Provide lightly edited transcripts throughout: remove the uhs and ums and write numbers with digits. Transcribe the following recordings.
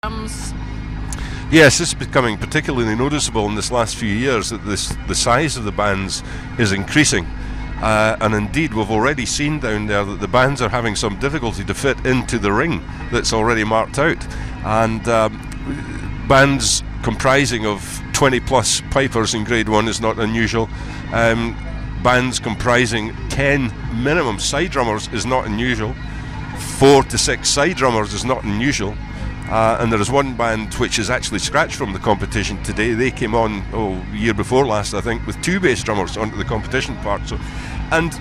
drums. Yes, this is becoming particularly noticeable in this last few years, that the size of the bands is increasing. And indeed, we've already seen down there that the bands are having some difficulty to fit into the ring that's already marked out. And bands comprising of 20 plus pipers in grade 1 is not unusual. Bands comprising 10 minimum side drummers is not unusual. 4 to 6 side drummers is not unusual. And there is one band which is actually scratched from the competition today. They came on year before last, I think, with 2 bass drummers onto the competition part. And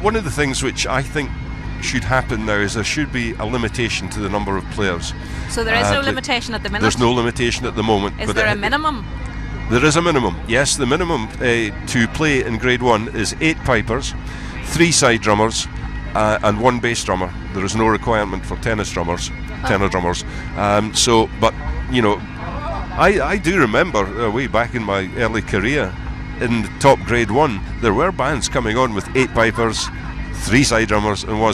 one of the things which I think should happen now is there should be a limitation to the number of players. So there is no limitation at the minute? There's no limitation at the moment. Is there a minimum? There is a minimum, yes. The minimum to play in grade 1 is 8 pipers, 3 side drummers, and 1 bass drummer. There is no requirement for tenor drummers. But you know, I do remember way back in my early career, in the top grade 1, there were bands coming on with 8 pipers, 3 side drummers, and 1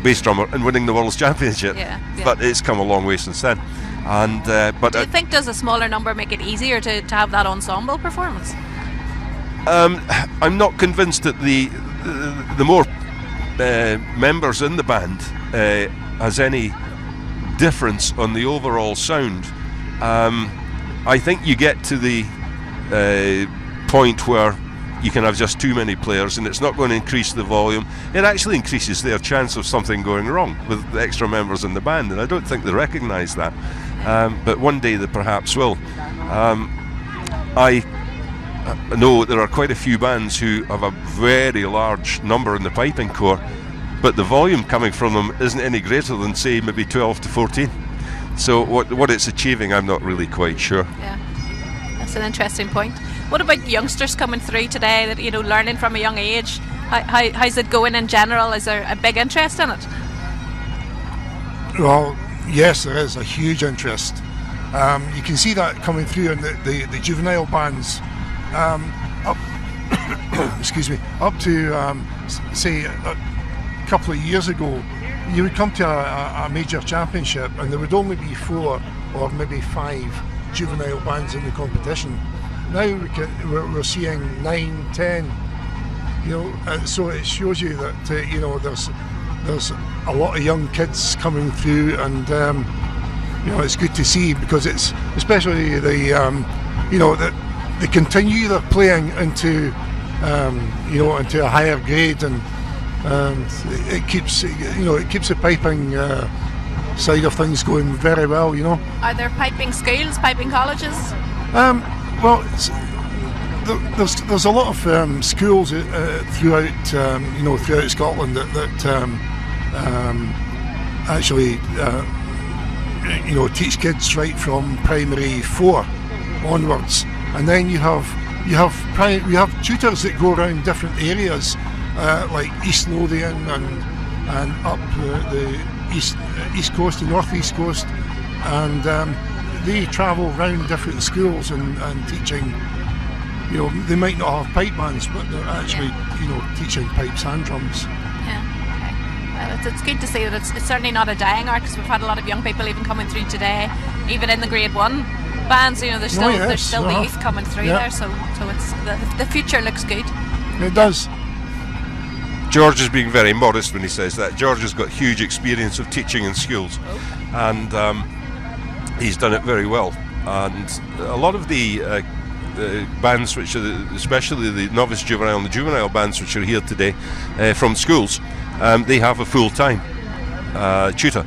bass drummer, and winning the World's Championship. Yeah. But it's come a long way since then. And but do you think does a smaller number make it easier to have that ensemble performance? I'm not convinced that the more members in the band has any difference on the overall sound. I think you get to the point where you can have just too many players, and it's not going to increase the volume. It actually increases their chance of something going wrong with the extra members in the band, and I don't think they recognise that. But one day they perhaps will. I know there are quite a few bands who have a very large number in the piping corps, but the volume coming from them isn't any greater than, say, maybe 12 to 14. So what it's achieving, I'm not really quite sure. Yeah, that's an interesting point. What about youngsters coming through today, that, you know, learning from a young age? How's it going in general? Is there a big interest in it? Well, yes, there is a huge interest. You can see that coming through in the juvenile bands. Up to say a couple of years ago, you would come to a major championship and there would only be 4 or maybe 5 juvenile bands in the competition. Now we're seeing 9, 10. You know, so it shows you that you know, there's a lot of young kids coming through, and you know, it's good to see, because it's especially the you know, that they continue their playing into you know, into a higher grade, and it keeps, you know, it keeps the piping side of things going very well. You know, are there piping schools, piping colleges? Well, there's a lot of schools throughout you know, throughout Scotland that actually you know, teach kids right from primary 4 onwards, and then you have tutors that go around different areas, like East Lothian and up the east coast, the northeast coast, and they travel around different schools and teaching. You know, they might not have pipe bands, but they're actually, you know, teaching pipes and drums. Yeah, okay. It's good to see that it's certainly not a dying art, because we've had a lot of young people even coming through today, even in the grade 1 bands. You know, there's still the youth coming through there, so it's the future looks good. It does. George is being very modest when he says that. George has got huge experience of teaching in schools, and he's done it very well. And a lot of the bands, which are especially the novice juvenile and the juvenile bands which are here today from schools, they have a full-time tutor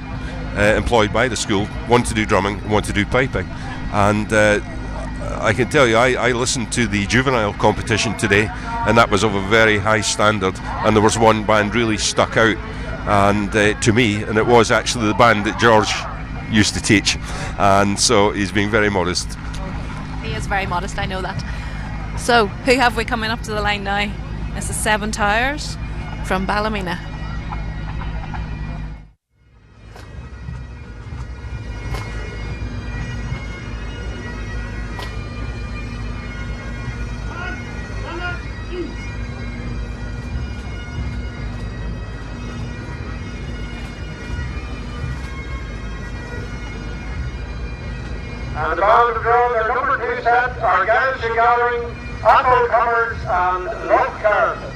employed by the school, one to do drumming and one to do piping. And I can tell you, I listened to the juvenile competition today, and that was of a very high standard, and there was one band really stuck out and to me, and it was actually the band that George used to teach, and so he's being very modest. He is very modest, I know that. So, who have we coming up to the line now? This is 7 Towers from Ballymena. And the band of draw, their number 2 set are Girls Gathering, Apple Comers and Lock Cars.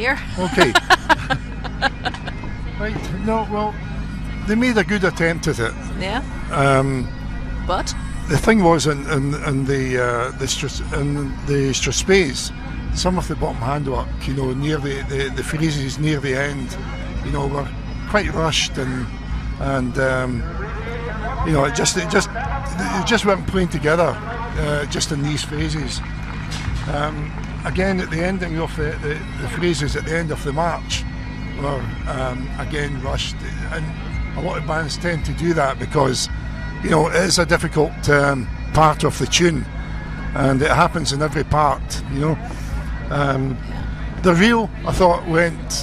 hear. Okay. Right. No, well, they made a good attempt at it. Yeah. But the thing was in the Straspace, some of the bottom handwork, you know, near the phrases near the end, you know, were quite rushed and you know, it just weren't playing together, just in these phrases. Again, at the ending of the phrases at the end of the march were again rushed, and a lot of bands tend to do that because, you know, it is a difficult part of the tune, and it happens in every part, you know. The Reel, I thought,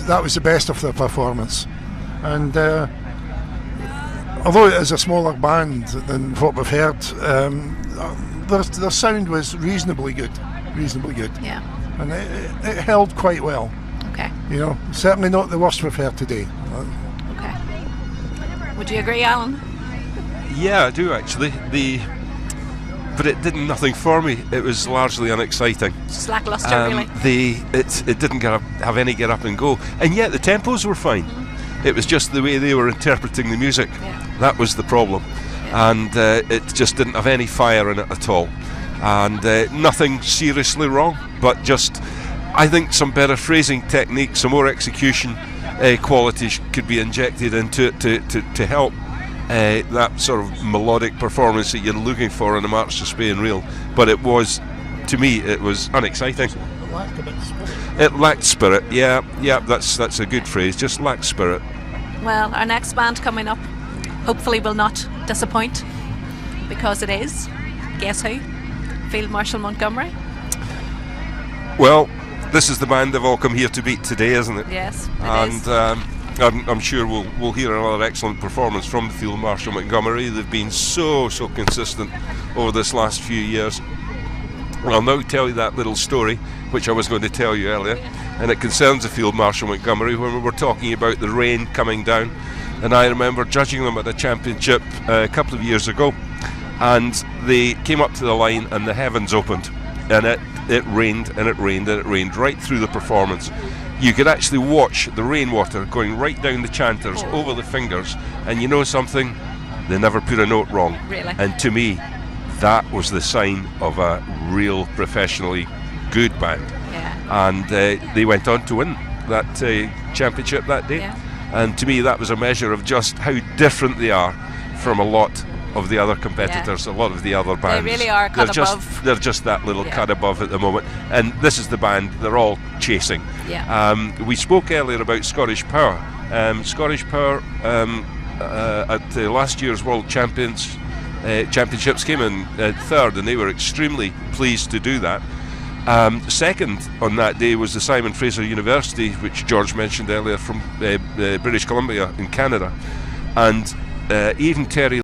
that was the best of the performance, and although it is a smaller band than what we've heard, their sound was reasonably good. Yeah. And it held quite well. Okay. You know, certainly not the worst we've heard today. Okay. Would you agree, Alan? Yeah, I do actually. But it did nothing for me. It was largely unexciting. Just lackluster, really. It didn't have any get up and go, and yet the tempos were fine. It was just the way they were interpreting the music. Yeah. That was the problem, and it just didn't have any fire in it at all. And nothing seriously wrong, but just, I think some better phrasing technique, some more execution quality could be injected into it to help that sort of melodic performance that you're looking for in a March to Spain Reel. But it was, to me, it was unexciting. It lacked spirit. Yeah, that's a good phrase. Just lacked spirit. Well, our next band coming up hopefully will not disappoint, because it is, guess who? Field Marshal Montgomery. Well, this is the band they've all come here to beat today, isn't it? Yes, it is. I'm sure we'll hear another excellent performance from the Field Marshal Montgomery. They've been so consistent over this last few years. Well, I'll now tell you that little story which I was going to tell you earlier, and it concerns the Field Marshal Montgomery when we were talking about the rain coming down. And I remember judging them at a championship a couple of years ago, and they came up to the line and the heavens opened, and it rained and it rained and it rained right through the performance. You could actually watch the rainwater going right down the chanters, over the fingers, and you know something? They never put a note wrong. Really? And to me, that was the sign of a real professionally good band. Yeah. And they went on to win that championship that day. Yeah. And to me, that was a measure of just how different they are from a lot of the other competitors, a lot of the other bands. They really are cut above. They're just that little cut above at the moment. And this is the band they're all chasing. Yeah. We spoke earlier about Scottish Power. Scottish Power at last year's World Championships came in third, and they were extremely pleased to do that. Second on that day was the Simon Fraser University, which George mentioned earlier, from British Columbia in Canada. And even Terry